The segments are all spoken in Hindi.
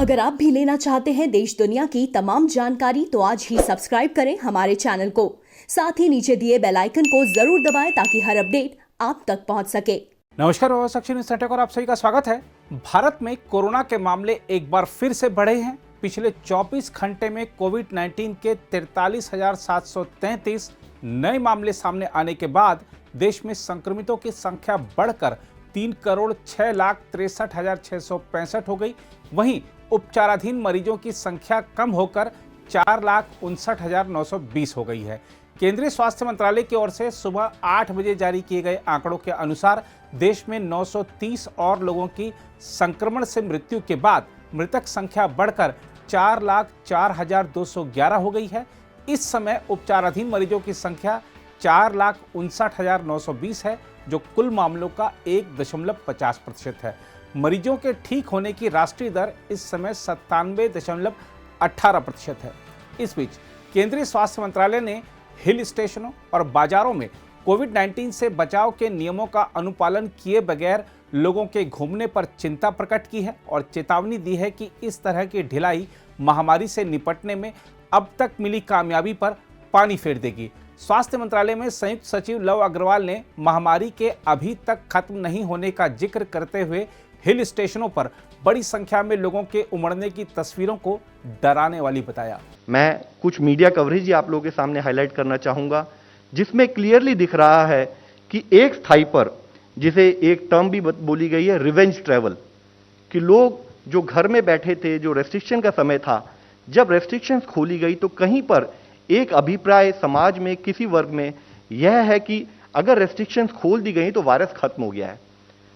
अगर आप भी लेना चाहते हैं देश दुनिया की तमाम जानकारी तो आज ही सब्सक्राइब करें हमारे चैनल को। साथ ही नीचे दिए बेल आइकन को जरूर दबाएं ताकि हर अपडेट आप तक पहुंच सके। नमस्कार, और आप सभी का स्वागत है। भारत में कोरोना के मामले एक बार फिर से बढ़े हैं। पिछले 24 घंटे में कोविड-19 के 43,733 नए मामले सामने आने के बाद देश में संक्रमितों की संख्या बढ़कर 3,06,63,665 हो गई। वहीं उपचाराधीन मरीजों की संख्या कम होकर 4,59,920 हो गई है। केंद्रीय स्वास्थ्य मंत्रालय की ओर से सुबह 8 बजे जारी किए गए आंकड़ों के अनुसार देश में 930 और लोगों की संक्रमण से मृत्यु के बाद मृतक संख्या बढ़कर 4,04,211 हो गई है। इस समय उपचाराधीन मरीजों की संख्या 4,59,920 है, जो कुल मामलों का 1.50% है। मरीजों के ठीक होने की राष्ट्रीय दर इस समय 97.18% है। इस बीच केंद्रीय स्वास्थ्य मंत्रालय ने हिल स्टेशनों और बाजारों में कोविड-19 से बचाव के नियमों का अनुपालन किए बगैर लोगों के घूमने पर चिंता प्रकट की है और चेतावनी दी है कि इस तरह की ढिलाई महामारी से निपटने में अब तक मिली कामयाबी पर पानी फेर देगी। स्वास्थ्य मंत्रालय में संयुक्त सचिव लव अग्रवाल ने महामारी के अभी तक खत्म नहीं होने का जिक्र करते हुए हिल स्टेशनों पर बड़ी संख्या में लोगों के उमड़ने की तस्वीरों को डराने वाली बताया। मैं कुछ मीडिया कवरेज ही आप लोगों के सामने हाईलाइट करना चाहूंगा, जिसमें क्लियरली दिख रहा है कि एक स्थाई पर, जिसे एक टर्म भी बोली गई है, रिवेंज ट्रैवल, कि लोग जो घर में बैठे थे, जो रेस्ट्रिक्शन का समय था, जब रेस्ट्रिक्शंस खोली गई तो कहीं पर एक अभिप्राय समाज में किसी वर्ग में यह है कि अगर रेस्ट्रिक्शंस खोल दी गई तो वायरस खत्म हो गया है।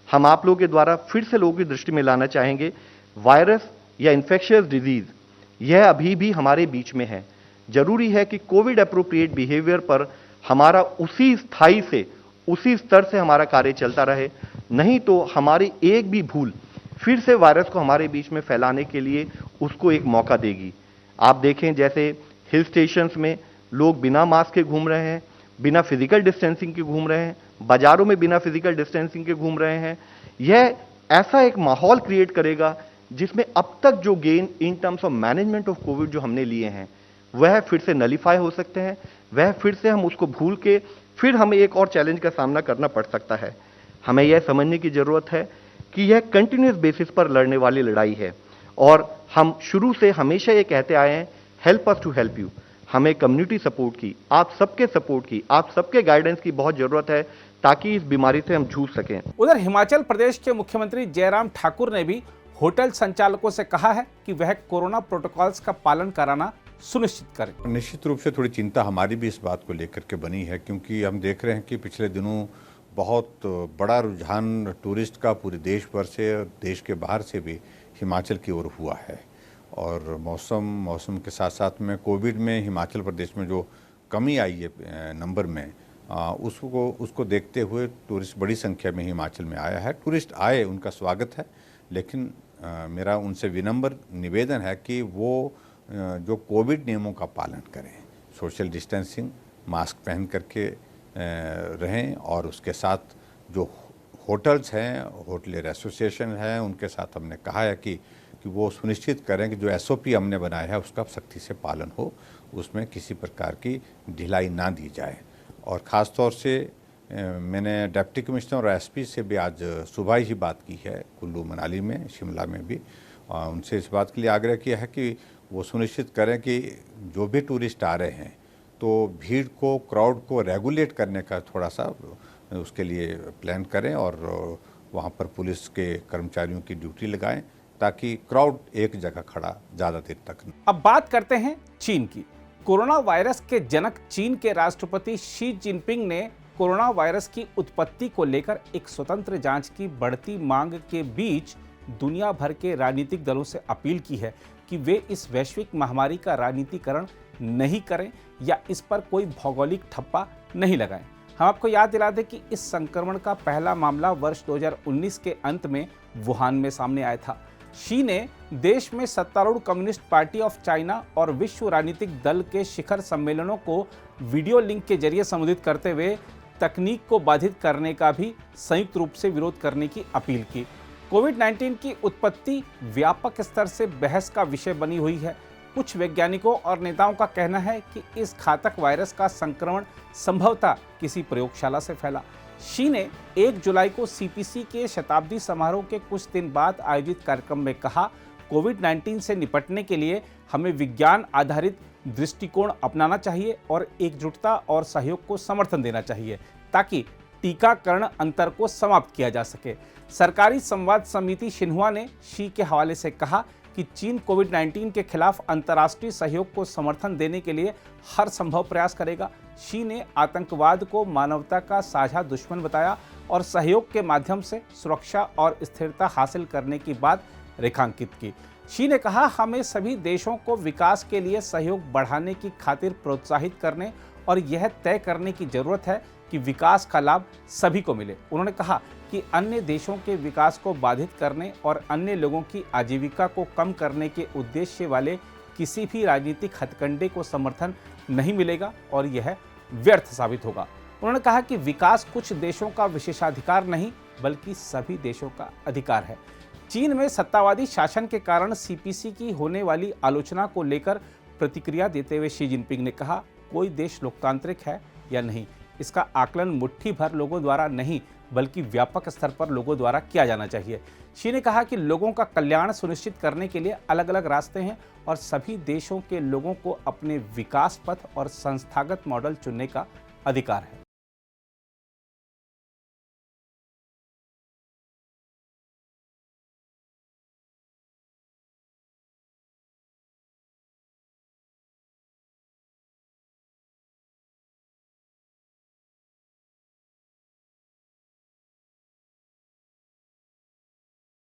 हम आप लोगों के द्वारा फिर से लोगों की दृष्टि में लाना चाहेंगे, वायरस या इन्फेक्शियस डिजीज यह अभी भी हमारे बीच में है। जरूरी है कि कोविड एप्रोप्रिएट बिहेवियर पर हमारा उसी स्थाई से, उसी स्तर से हमारा कार्य चलता रहे, नहीं तो हमारी एक भी भूल फिर से वायरस को हमारे बीच में फैलाने के लिए उसको एक मौका देगी। आप देखें, जैसे हिल स्टेशंस में लोग बिना मास्क के घूम रहे हैं, बिना फिजिकल डिस्टेंसिंग के घूम रहे हैं, बाजारों में बिना फिजिकल डिस्टेंसिंग के घूम रहे हैं। यह ऐसा एक माहौल क्रिएट करेगा जिसमें अब तक जो gain in terms of management of Covid जो हमने लिए हैं वह फिर से नलीफाई हो सकते हैं, वह फिर से हम उसको भूल के फिर हमें एक और चैलेंज का सामना करना पड़ सकता है। हमें यह समझने की जरूरत है कि यह कंटिन्यूस बेसिस पर लड़ने वाली लड़ाई है और हम शुरू से हमेशा ये कहते आए हैं, help us to help you. हमें कम्युनिटी सपोर्ट की, आप सबके सपोर्ट की, आप सबके गाइडेंस की बहुत जरूरत है ताकि इस बीमारी से हम जूझ सकें। उधर हिमाचल प्रदेश के मुख्यमंत्री जयराम ठाकुर ने भी होटल संचालकों से कहा है कि वह कोरोना प्रोटोकॉल्स का पालन कराना सुनिश्चित करें। निश्चित रूप से थोड़ी चिंता हमारी भी इस बात को लेकर के बनी है, क्योंकि हम देख रहे हैं कि पिछले दिनों बहुत बड़ा रुझान टूरिस्ट का पूरे देश भर से और देश के बाहर से भी हिमाचल की ओर हुआ है। और मौसम के साथ साथ में कोविड में हिमाचल प्रदेश में जो कमी आई है नंबर में, उसको देखते हुए टूरिस्ट बड़ी संख्या में हिमाचल में आया है। टूरिस्ट आए, उनका स्वागत है, लेकिन मेरा उनसे विनम्र निवेदन है कि वो जो कोविड नियमों का पालन करें, सोशल डिस्टेंसिंग, मास्क पहन करके रहें, और उसके साथ जो होटल्स हैं, होटलियर एसोसिएशन हैं, उनके साथ हमने कहा है कि वो सुनिश्चित करें कि जो SOP हमने बनाया है उसका सख्ती से पालन हो, उसमें किसी प्रकार की ढिलाई ना दी जाए। और ख़ास तौर से मैंने डिप्टी कमिश्नर और SP से भी आज सुबह ही बात की है, कुल्लू मनाली में, शिमला में भी, उनसे इस बात के लिए आग्रह किया है कि वो सुनिश्चित करें कि जो भी टूरिस्ट आ रहे हैं तो भीड़ को, क्राउड को रेगुलेट करने का थोड़ा सा उसके लिए प्लान करें और वहाँ पर पुलिस के कर्मचारियों की ड्यूटी लगाएं ताकि क्राउड एक जगह खड़ा ज़्यादा देर तक न। अब बात करते हैं चीन की। कोरोना वायरस के जनक चीन के राष्ट्रपति शी जिनपिंग ने कोरोना वायरस की उत्पत्ति को लेकर एक स्वतंत्र जांच की बढ़ती मांग के बीच दुनिया भर के राजनीतिक दलों से अपील की है कि वे इस वैश्विक महामारी का राजनीतिकरण नहीं करें या इस पर कोई भौगोलिक ठप्पा नहीं लगाएं। हम आपको याद दिला दें कि इस संक्रमण का पहला मामला वर्ष 2019 के अंत में वुहान में सामने आया था। शी ने देश में सत्तारूढ़ कम्युनिस्ट पार्टी ऑफ चाइना और विश्व राजनीतिक दल के शिखर सम्मेलनों को वीडियो लिंक के जरिए संबोधित करते हुए तकनीक को बाधित करने का भी संयुक्त रूप से विरोध करने की अपील की। कोविड-19 की उत्पत्ति व्यापक स्तर से बहस का विषय बनी हुई है। कुछ वैज्ञानिकों और नेताओं का कहना है कि इस घातक वायरस का संक्रमण संभवतः किसी प्रयोगशाला से फैला। शी ने 1 जुलाई को सीपीसी के शताब्दी समारोह के कुछ दिन बाद आयोजित कार्यक्रम में कहा, कोविड-19 से निपटने के लिए हमें विज्ञान आधारित दृष्टिकोण अपनाना चाहिए और एकजुटता और सहयोग को समर्थन देना चाहिए ताकि टीकाकरण अंतर को समाप्त किया जा सके। सरकारी संवाद समिति शिन्हुआ ने शी के हवाले से कहा कि चीन कोविड-19 के खिलाफ अंतर्राष्ट्रीय सहयोग को समर्थन देने के लिए हर संभव प्रयास करेगा। शी ने आतंकवाद को मानवता का साझा दुश्मन बताया और सहयोग के माध्यम से सुरक्षा और स्थिरता हासिल करने की बात रेखांकित की। शी ने कहा, हमें सभी देशों को विकास के लिए सहयोग बढ़ाने की खातिर प्रोत्साहित करने और यह तय करने की जरूरत है कि विकास का लाभ सभी को मिले। उन्होंने कहा कि अन्य देशों के विकास को बाधित करने और अन्य लोगों की आजीविका को कम करने के उद्देश्य वाले किसी भी राजनीतिक हथकंडे को समर्थन नहीं मिलेगा और यह व्यर्थ साबित होगा। उन्होंने कहा कि विकास कुछ देशों का विशेषाधिकार नहीं बल्कि सभी देशों का अधिकार है। चीन में सत्तावादी शासन के कारण सीपीसी की होने वाली आलोचना को लेकर प्रतिक्रिया देते हुए शी जिनपिंग ने कहा, कोई देश लोकतांत्रिक है या नहीं, इसका आकलन मुट्ठी भर लोगों द्वारा नहीं बल्कि व्यापक स्तर पर लोगों द्वारा किया जाना चाहिए। शी ने कहा कि लोगों का कल्याण सुनिश्चित करने के लिए अलग अलग रास्ते हैं और सभी देशों के लोगों को अपने विकास पथ और संस्थागत मॉडल चुनने का अधिकार है।